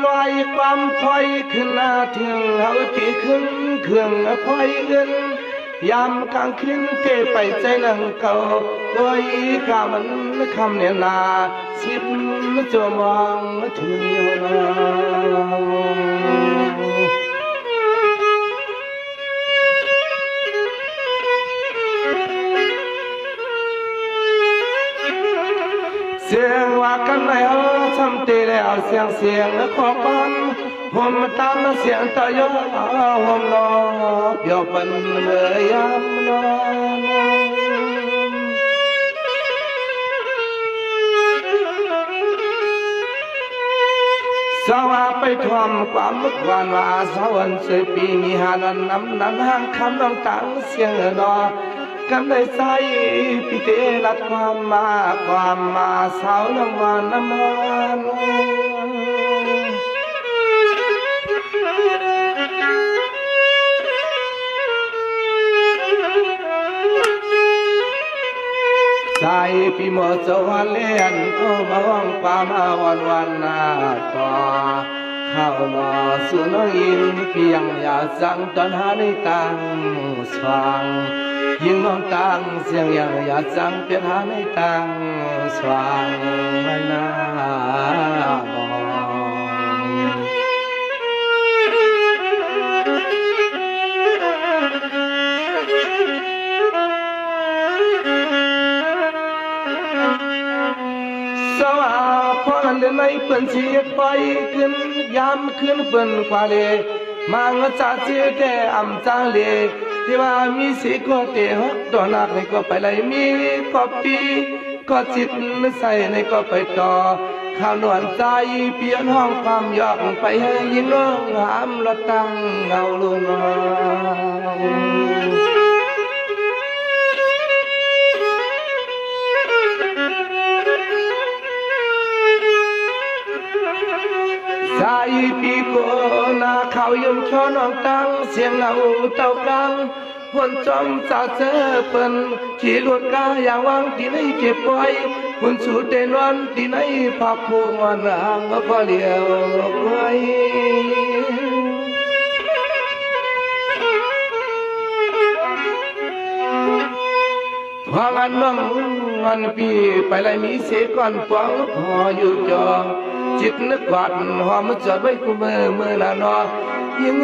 ลอยความพอยขึ้นหน้าเทียงเฮาตีขึ้นเครื่องพอยเงินยามกลางคืนเทไปใจนังเก่าโดยกามันคำเนี่ยนาสิบจะมองถึงเสียงว่ากันไม่เอาทำตีแล้วเสียงขอปันผมตามเสียงตะยอผมรอเดี๋ยวเป็นเมื่อยามนอนสาวไปทวมความมุกวานว่าสาวันเสยปีมีหานันน้ำนังห้างคำน้องตังเสียงนอกันได้ใส่พิเตรัดความมาสาวน้องวานน้ำมันใส่ปีหมดจะวันเลี้ยนก็มาว่างความวันหน้าต่อข้าวนอสุนยินเพียงอย่าสั่งตอนหาในตังสว่างยิ่งน้องตังเสียงอย่างอย่าสั่งเปลี่ยนหาในตังสว่างไม่น่าสวาพอกันเลยในเปิ่นเสียไปขึ้นยามขึ้นเปิ่นควาเลมังจ่าเสียแก่อำจางเลที่ว่ามีสีก็เตะฮกดอกนักในก็ไปเลยมีก็ปีก็จิตใส่ในก็ไปต่อข้าวนวลใจเปลี่ยนห้องความยอกไปให้ยิงน้องหามรถตั้งเงาลุงสายปีโกนาเขายมชอน้องตั้งเสียงเงาเต้ากังคนจอมจ่าเจอเปิ้นขี่รถกาอย่างวางที่ไหนเก็บไว้คนสูดเด่นวันที่ไหนพักพวงวันนางก็เลี้ยวไว้พองันมั่งงันปีไปเลยมีเสก่อนฟังพออยู่จอจิตนึกหวาดหอมจอดไว้กูเมื่อละนอยิ่ง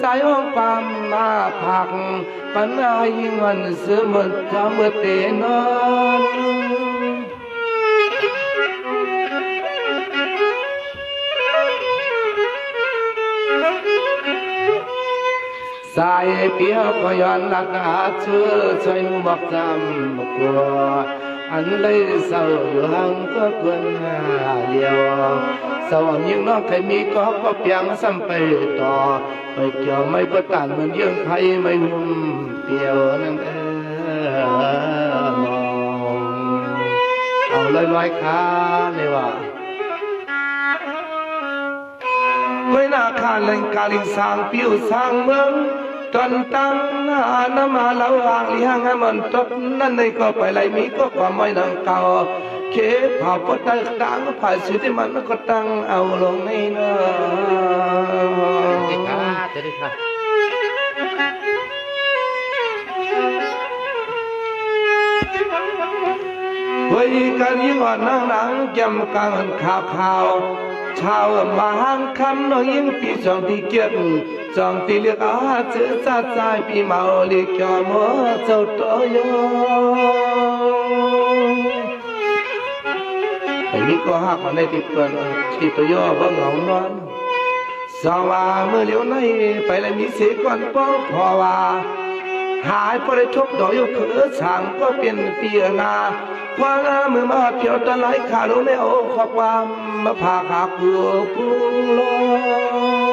ใจห้องความมาผักปัญหายิ่งวันเสือหมดทำเมื่อเตนอนสายเปียก็ย้อนหลักหาเชื่อใจบอกจำกลัวอันเลยเศร้าอยู่ห่างก็เกินเดียวสวรรค์ยิ่งน้องใครมีก็เพียงซ้ำไปต่อไปเกี่ยวไม่ประกาศเหมือนยื่นไพ่ไม่หุ่มเปียวนั่นมองเอาลอยขาเลยว่าไม่น่าขาดแหล่งกาลิงสร้างปิวสร้างเมืองตอนตั้งน้ำมาเล่าอ่างเลี้ยงให้มันตบนั่นในก็ไปไหลมีก็ความไม่นังเก่าเคผาปตังตังผ่านสุดที่มันก็ตั้งเอาลงในเนื้อเฮ้ยการยิ่งอ่อนนั่งหลังจำกันข่าวชาวมาห้างคำน้องยิ่งปีจองที่เกียรจองที่เรียกอาเจอซาใจปีเมาเรียกจอมเจ้าตัวยไอ้นี่ก็หักมันในติดเปินที่ตัวยบ่เหงานอนสว่าเมื่อเลี้ยวในไปเลยมีเสียก่อนป้องพอว่าหายพอได้ทบดอกอยู่คือช่างก็เป็นเปียนาพอหน้ามือมาเพียวตะไลขาลงในโอ้ขอความมาพาขากูพุ่งลง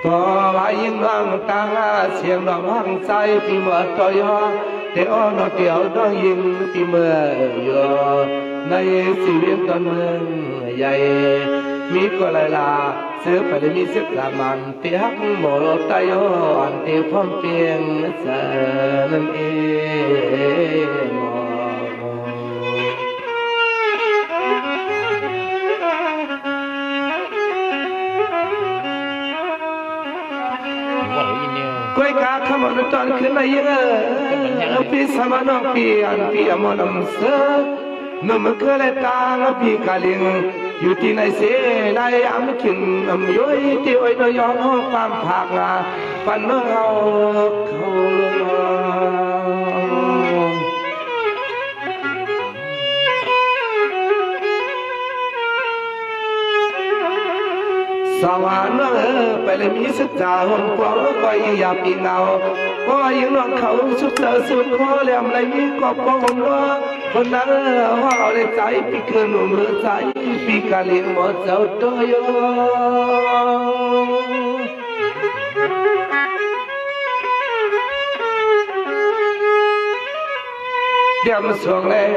ก็ว่ายิ่งรังตาเสียงร้องหังใจปีเมื่อต่อยเดี๋ยวนอเดียวต้องยิงปีเมื่ออยู่ในชีวิตตอนเมืองใหญ่มีก็ลายลาเสือไปได้มีเสือกละมันเตียกหมดตายอ่อนเตียพร้อมเพียงเสนั่นเอง อนขึ้นมาเยอะพี่สมานพี่อันพี่อมรมเสนุ่มเคยตาพี่กาลิงอยู่ที่ไหนเสียไหนอันขึ้นย้อยที่อ้อยน้อยย้อนห้องความผักนาปันเมื่อเขาสวรรค์ไปเลยมีสัจจาหุ่นปองก็ยังอยากปีเงาก็ยังนอนเขาสุดเจอสุดคอแหลมไรก็ปองว่าคนนั้นว่าเอาเลยใจปีเกินมือใจปีกาลิงหมดเจ้าตัวโยเดี๋ยวมาส่งเลย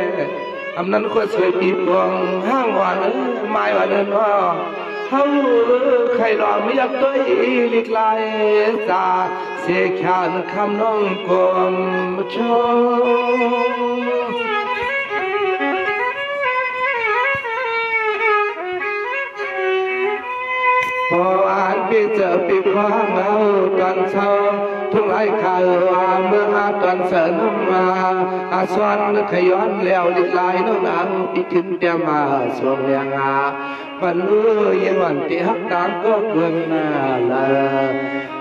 อำนั้นก็สวยปีพวงห้างวันไม่วันนั้นว่าเขาใครรอไม่อยากตัวอีกลายจาเสียขานคำน้องกลมชพออ่านพี่เจอพี่ความเอาตอนเช้าทุกไอ้ข่าวเมื่อมาตอนเสริมมาอาสวนขย้อนแล้วลิลายน้องนางพี่ขึ้นเตียมาสวงเรียงอาปันยังวันที่ฮักตามก็เกินหน้าละ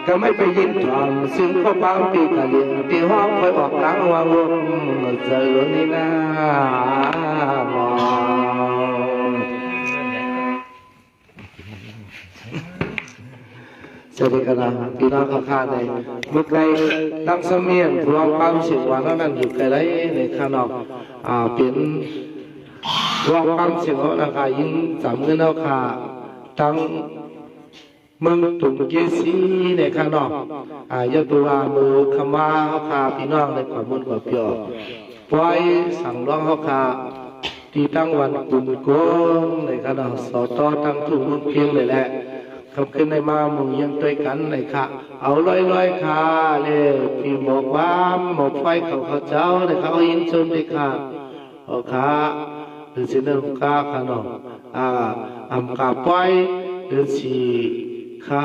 ก็ไม่ไปยินถอมซึ่งเขาบางปีกะเลียงที่ห้องคอยออกหลังว่าวงเจอนี่นะมองสวัสดีครับพี่น้องข้าในเมื่อไกลตั้งเสมียนรวมความสิบวันนั้นอยู่ไกลได้ในข้างนอกเป็นรวมความสิบวันนะคะยิ่งสามเงินเอาค่ะตั้งเมืองตุงเกสีในข้างนอกยกตัวมือขมาเอาค่ะพี่น้องในความมุ่งความเพียรปล่อยสั่งร้องเอาค่ะที่ตั้งวันกุมโกงในข้างนอกสอต่อตั้งทุ่งมุ่งเพียงเลยแหละคำขึ้นในมาหมู่ยังด้วยกันเลยค่ะเอาลอยค่ะเลยพี่หมกว้ามหมกไฟเขาเจ้าเลยเขายินชมเลยค่ะโอ้ค่ะหรือสินเรื่องกาค่ะน้องอำกาปอยหรือสีข้า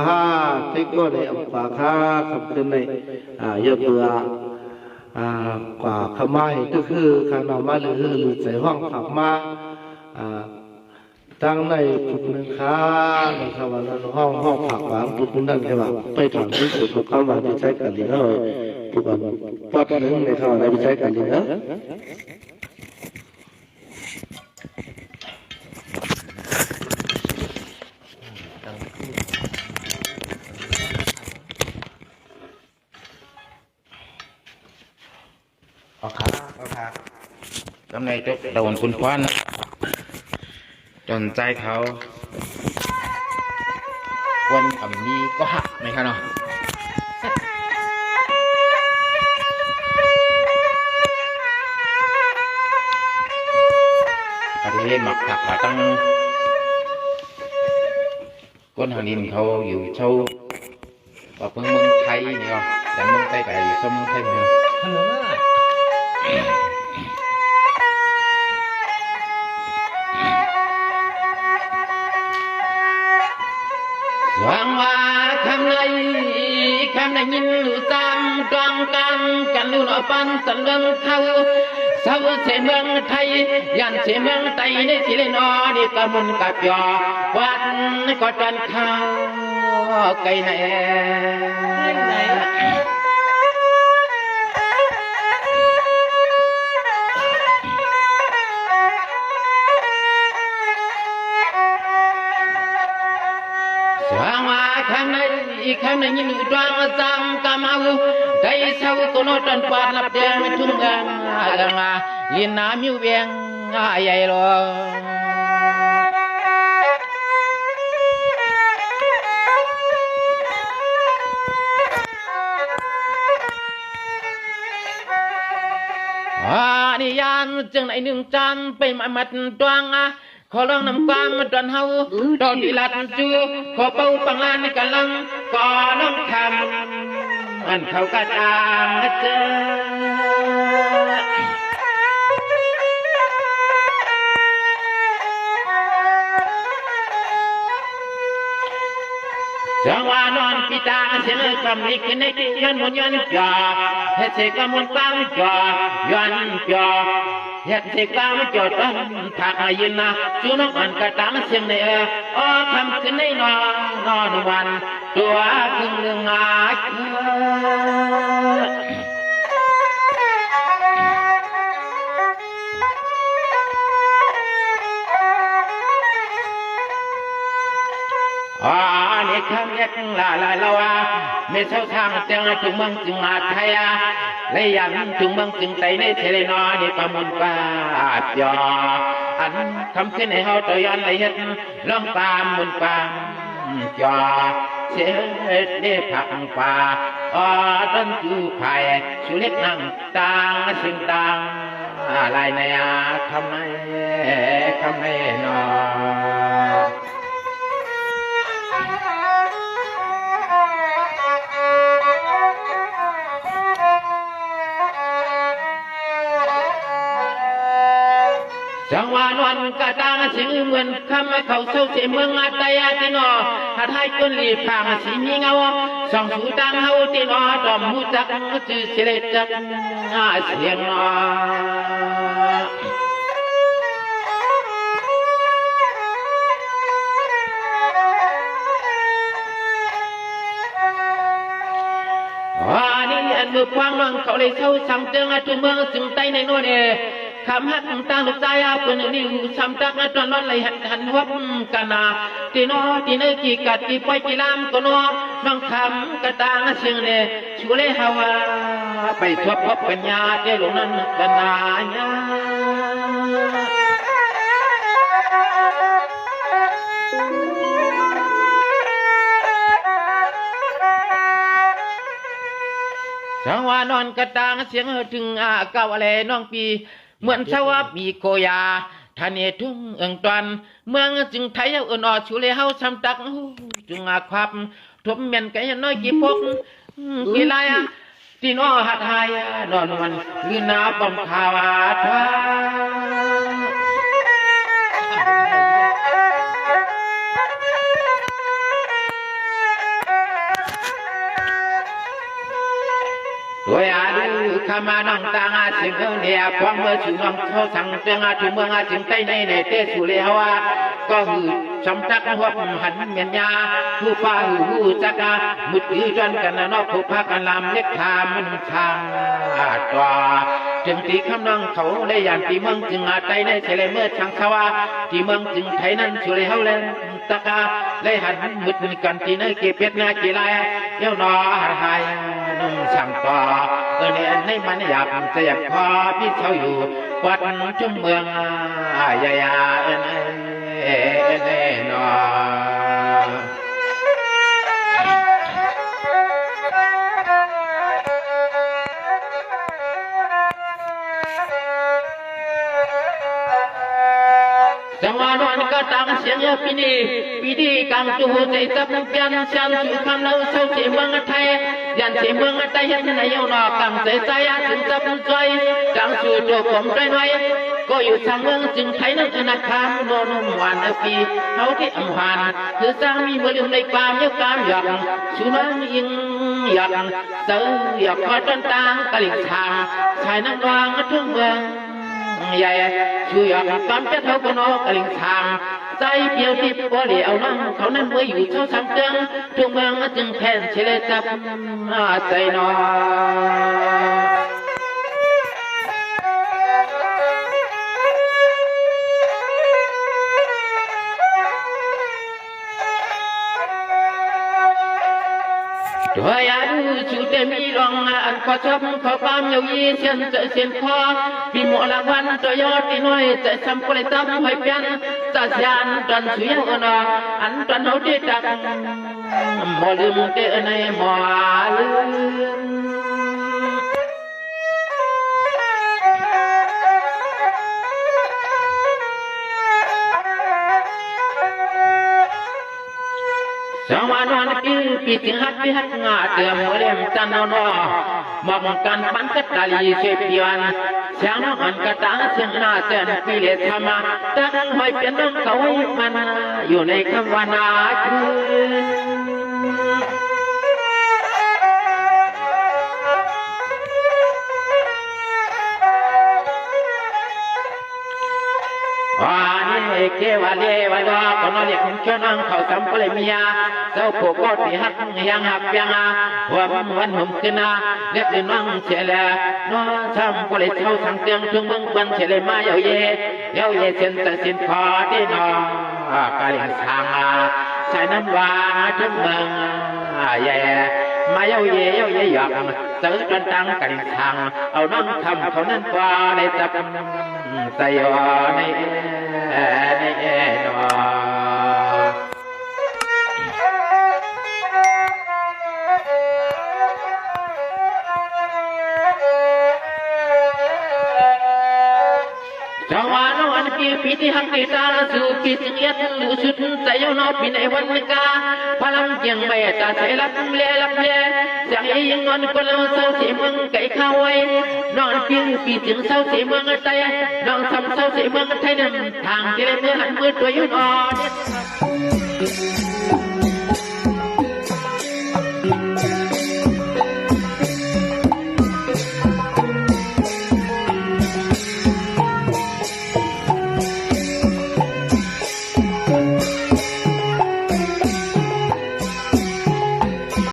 เทคก็ได้อำกาข้าคำขึ้นในเยอะเบื่อกว่าขมายก็คือข้าน้องมาหรือใส่ห้องขับมาตั้งในปุกนึงค้านะครับว่าห้องผักหวานปุกนั่นใช่ไหมไปถอนที่สุดของเขามาไปใช้กันดีเลยปุกปอดนึงในเขาในไปใช้กันดีนะเอาค่ะกำในเจ้าโดนคุณควันจนใจเขาควรทำนี้ก็หักไหมคะเนาะประเทศหมักถักขาตั้งก้นหางดินเขาอยู่เช่าว่าเมืองไทยนี่ก็แต่เมืองไทยกับอยู่เช่าเมืองไทยเนี่ยหวังว่าคำไหนยินหรือจำตรังกันดูหน่อปันสันเรื่องเขาเศร้าเสียเมืองไทยยันเสียเมืองไทยในสิเลนอดีกมุนกับยอวันก็จันข้าวไก่ไหนคำนั้นยินดวงจำกำเอาได้เศร้าตัวโนตันปาดนับแดงทุ่งกังลินน้ำอยู่เบียงใหญ่รอนี่ยานจึงไหนหนึ่งจันไปมัดดวงขอลองนำความมาตอนเฮาตอนที่ลัดจูขอเป้าปังลานกันลังก่อน้องทำอันเขากระจางเจอจังหวะนอนปิตาเสียงคำนี้ขึ้นในที่ยันมุนยันจ่า เฮ็ดเสกมนต์ตั้งจอย้อนจอเฮ็ดเสกามจอต้นถักยืนนะจูน้องอันกระตังเสียงในอ้อคำขึ้นในนอนวันตัวพึ่งเรื่องอานี่คำยักลาว่าไม่เท่าทางจังถึงเมืองจึงอาไทยเลยยันถึงเมืองจึงไตในเทเลนอนี่ประมุนปาดยออันทำขึ้นให้เฮาตัวย้อนเลยเฮ็ดลองตามมุนปาจอเสียได้ผักป่าต้นจูไผ่ชูเล็กนั่งต่างสิ่งต่างอะไรในคำให้นอจังหวะนวลกระตางสิเหมือนคำเขาเศร้าเสียเมืองอาตยาตินอหัดให้คนรีบพางสีมีเงาส่องสู่ดังเฮาตินอดอมหูจักจือเสลจักเสียงนอนี่อันมือพวางน้องเขาเลยเศร้าสั่งเตือนทุกเมืองจึงไตในโน่นคำหักต่างลูกใจเอาคนนี้ซ้ำตักตอนนั้นเลยหันวับกันนาตีนอตีเนกี่กัดกี่ปอยกี่ลำก็นอน้องคำกระต่างเสียงเนี่ยชูเลยฮาวาไปทบพบปัญญาเจ้าหลวงนั้นกันนาจังหวะนอนกระต่างเสียงถึงเก่าอะไรน้องปีเหมือนชาวบีโกยาทะเนทุ่งตอนเมืองจึงไทยเอาอ่อนชูเลยเฮาซ้ำตักจึงความทบเมียนไก่น้อยกี่พกกี่ลายที่น้อหัดหายนอนวันลือนาปมขาวทาด้วยดูขมาน้องตางสิงห์เนี่ยความเมื่อชูน้องเขาสั่งเตือนถูเมืองจึงใต้ในเตสุเลวะก็หือสำจักหัวหันเมียนยาผู้ฟ้าหูจักมุดยืดจนกันนอกผู้พักกันลำเล็กขามันทางตัวจึงตีคำน้องเขาได้อย่างตีเมืองจึงใต้ในเฉลยเมื่อช่างสวาตีเมืองจึงไทยนั้นชูเลเฮาเลนตะกาได้หันมุดกันตีในเก็บเป็ดงากี่ลายเย้านอหายนุ่งช่างต่อเนี่ยในมันอยากจะอยากพอพี่เขาอยู่วัดจุ่มเมืองยายาเน่นอจังหวะนอนก็ตั้งเสียงปีนี้กำจูใจจับน้ำเปียนเสียงสู่คำเราเศร้าเสียเมืองไทยยันเสียเมืองไทยยันในยนอกำใจใจถึงจับใจจังสู่ตัวผมใจน้อยก็อยู่ทางเมืองจึงไทยนั่งธนาคารโนนหวานปีเขาที่อัมพานคือสร้างมีเมื่อลืมในความยกการหยอกชูน้ำยิงหยอกเสือหยอกคอต้นตางกะลิงทางชายนั่งวางทุ่งเมืองใหญ่ช่วยความเจ้าเท่ากันนอกลิงทางใจเปียวที่ปอเหลียวนั่งเขานั่งเมื่ออยู่เช้าสามเดือนทุกเมืองจึงแทนเฉลยจับใจนอตัวยันชูเตมีรองอันขอชมขอความยาวยีเสียนเจเสียนคอปีหมอละวันตัวยอดตีน้อยจะซ้ำกเลยตั้มให้เพียนจะเสียนตอนสุยงอนอันตอนเขาได้ตักหมอลืมเตอในหมอลืมจังหวะนอนปีถึงหัดไปหัดงาเติมหัวเล่มจันนอนมองกันปันกัดตาลีเชฟยวนเสียงน้องอันกระตาเสียงหน้าเตือนปีเลธรรมะตั้งหอยเป็นน้องเขามันอยู่ในคำว่านาคืน นี่เกวาเลวาลาคนเรียกชนังเขาทำก็เลยมีอาเจ้าผู้ก็ที่หักยังหักยังหัววันหุ่มขึ้นเรียกน้องเฉลยน้องทำก็เลยเช่าสังเตียงถึงเมืองบันเฉลยมาเยาเย่เส้นแต่สินพอที่นอกาลิงทางใส่น้ำวาถึงเมืองเย่มาเยาเย่หยอกเจอกันตั้งกันทางเอาน้องทำเขานั้นกว่าในจับใส่ยอในนอจังหวะนอนปีปีที่หักที่ตาสู่ปีที่ยัดลูสุดใจยนอปีในวันมิกาพลังเกียงไม่ตาใส่รับเล่จังยังนอนคนเราเศร้าเสียเมืองไก่ข้าวไว้นอนเพียงปีถึงเศร้าเสียเมืองไทยนอนทำเศร้าเสียเมืองไทยนั้นทางที่ได้เมื่อหันมือตัวยุนอ่อน